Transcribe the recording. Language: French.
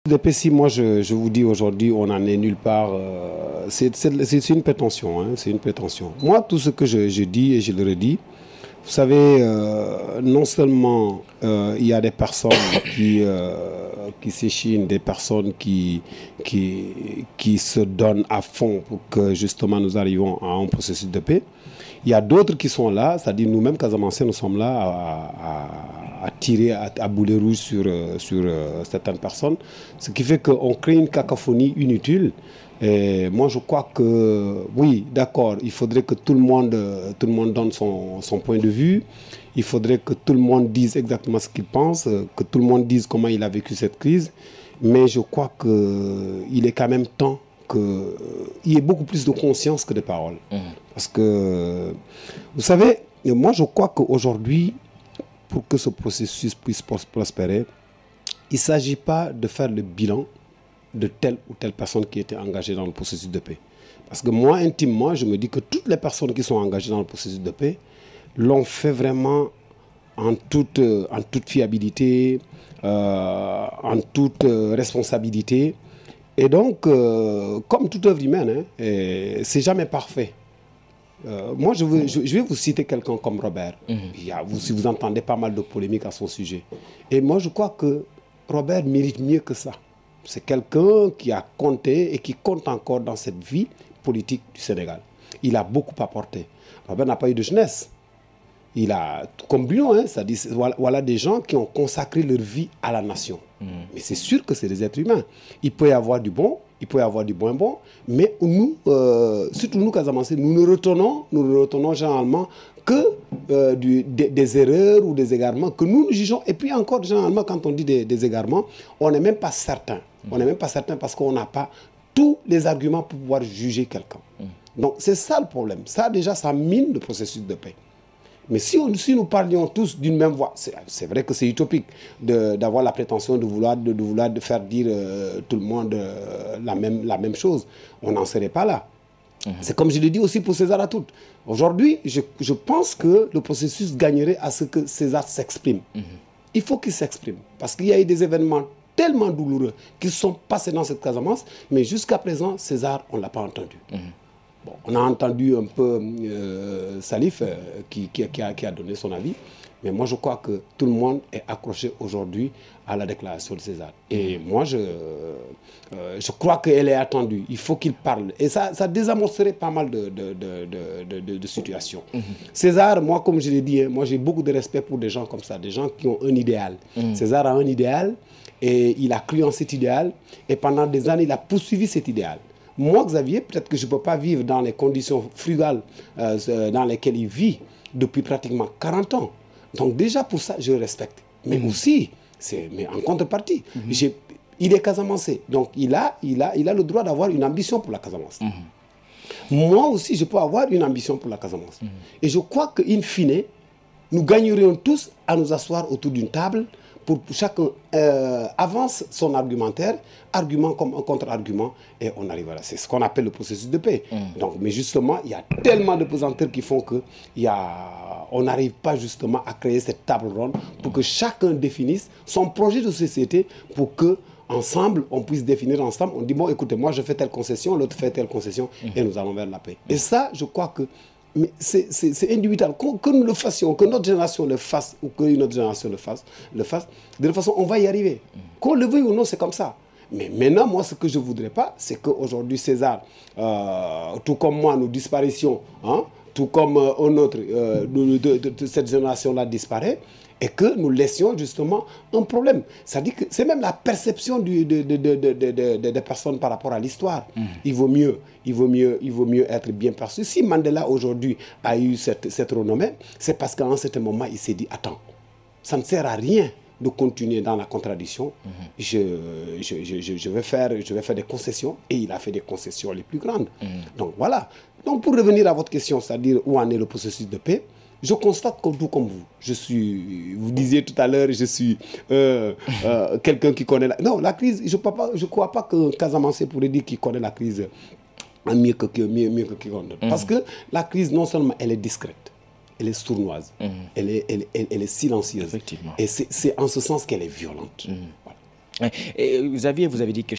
Depuis si moi je vous dis aujourd'hui on n'en est nulle part, c'est une prétention, hein, c'est une prétention. Moi tout ce que je dis et je le redis, vous savez, non seulement il y a des personnes qui s'échinent, des personnes qui se donnent à fond pour que justement nous arrivions à un processus de paix. Il y a d'autres qui sont là, c'est-à-dire nous-mêmes, Casamanciens, nous sommes là à tirer à boulet rouge sur certaines personnes, ce qui fait qu'on crée une cacophonie inutile. Et moi, je crois que, oui, d'accord, il faudrait que tout le monde donne son point de vue. Il faudrait que tout le monde dise exactement ce qu'il pense, que tout le monde dise comment il a vécu cette crise. Mais je crois qu'il est quand même temps qu'il y ait beaucoup plus de conscience que de paroles. Parce que, vous savez, moi, je crois qu'aujourd'hui, pour que ce processus puisse prospérer, il ne s'agit pas de faire le bilan de telle ou telle personne qui était engagée dans le processus de paix. Parce que moi, intimement, je me dis que toutes les personnes qui sont engagées dans le processus de paix l'ont fait vraiment en toute fiabilité, en toute responsabilité. Et donc, comme toute œuvre humaine, hein, c'est jamais parfait. Moi, je vais vous citer quelqu'un comme Robert. Si vous entendez pas mal de polémiques à son sujet. Et moi, je crois que Robert mérite mieux que ça. C'est quelqu'un qui a compté et qui compte encore dans cette vie politique du Sénégal. Il a beaucoup apporté. Robert n'a pas eu de jeunesse. Il a, comme Bruno, hein, ça dit, voilà des gens qui ont consacré leur vie à la nation. Mais c'est sûr que c'est des êtres humains. Il peut y avoir du bon, il peut y avoir du moins bon, mais nous, surtout nous, Casamanciens, nous ne retenons généralement que des erreurs ou des égarements que nous jugeons. Et puis encore, généralement, quand on dit des égarements, on n'est même pas certain. On n'est même pas certain parce qu'on n'a pas tous les arguments pour pouvoir juger quelqu'un. Donc c'est ça le problème. Ça déjà, ça mine le processus de paix. Mais si nous parlions tous d'une même voix, c'est vrai que c'est utopique d'avoir la prétention de vouloir faire dire tout le monde la même chose. On n'en serait pas là. C'est comme je l'ai dit aussi pour César Atoute. Aujourd'hui, je pense que le processus gagnerait à ce que César s'exprime. Il faut qu'il s'exprime. Parce qu'il y a eu des événements tellement douloureux qui sont passés dans cette Casamance, mais jusqu'à présent, César, on ne l'a pas entendu. Bon, on a entendu un peu Salif qui a donné son avis, mais moi je crois que tout le monde est accroché aujourd'hui à la déclaration de César. Et moi je crois qu'elle est attendue, il faut qu'il parle. Et ça désamorcerait pas mal de situations. César, moi comme je l'ai dit, hein, moi j'ai beaucoup de respect pour des gens comme ça, des gens qui ont un idéal. César a un idéal et il a cru en cet idéal et pendant des années il a poursuivi cet idéal. Moi, Xavier, peut-être que je ne peux pas vivre dans les conditions frugales dans lesquelles il vit depuis pratiquement 40 ans. Donc déjà, pour ça, je le respecte. Mais aussi, mais en contrepartie, il est Casamancé. Donc il a le droit d'avoir une ambition pour la Casamance. Moi aussi, je peux avoir une ambition pour la Casamance. Et je crois qu'in fine, nous gagnerions tous à nous asseoir autour d'une table pour que chacun avance son argumentaire, argument comme un contre-argument, et on arrive à là. C'est ce qu'on appelle le processus de paix. Donc, mais justement, il y a tellement de pesanteurs qui font que on n'arrive pas justement à créer cette table ronde pour que chacun définisse son projet de société pour que ensemble, on puisse définir ensemble. On dit, bon, écoutez, moi je fais telle concession, l'autre fait telle concession, et nous allons vers la paix. Et ça, je crois que c'est individuel. Que nous le fassions, que notre génération le fasse, ou qu'une autre génération le fasse, de toute façon, on va y arriver. Qu'on le veuille ou non, c'est comme ça. Mais maintenant, moi, ce que je ne voudrais pas, c'est qu'aujourd'hui, César, tout comme moi, nous disparaissions, hein, tout comme un autre de cette génération-là disparaît, et que nous laissions justement un problème. C'est-à-dire que c'est même la perception des personnes par rapport à l'histoire. Il vaut mieux être bien perçu. Si Mandela aujourd'hui a eu cette renommée, c'est parce qu'à un certain moment, il s'est dit, attends, ça ne sert à rien de continuer dans la contradiction. Je vais faire des concessions, et il a fait des concessions les plus grandes. Donc voilà. Donc pour revenir à votre question, c'est-à-dire où en est le processus de paix, je constate que tout comme vous, vous disiez tout à l'heure, je suis quelqu'un qui connaît non, la crise, je ne crois pas qu'un Casamancé pourrait dire qu'il connaît la crise mieux que quiconque. Parce que la crise, non seulement elle est discrète, elle est sournoise, elle est silencieuse. Effectivement. Et c'est en ce sens qu'elle est violente. Voilà. Et vous avez dit que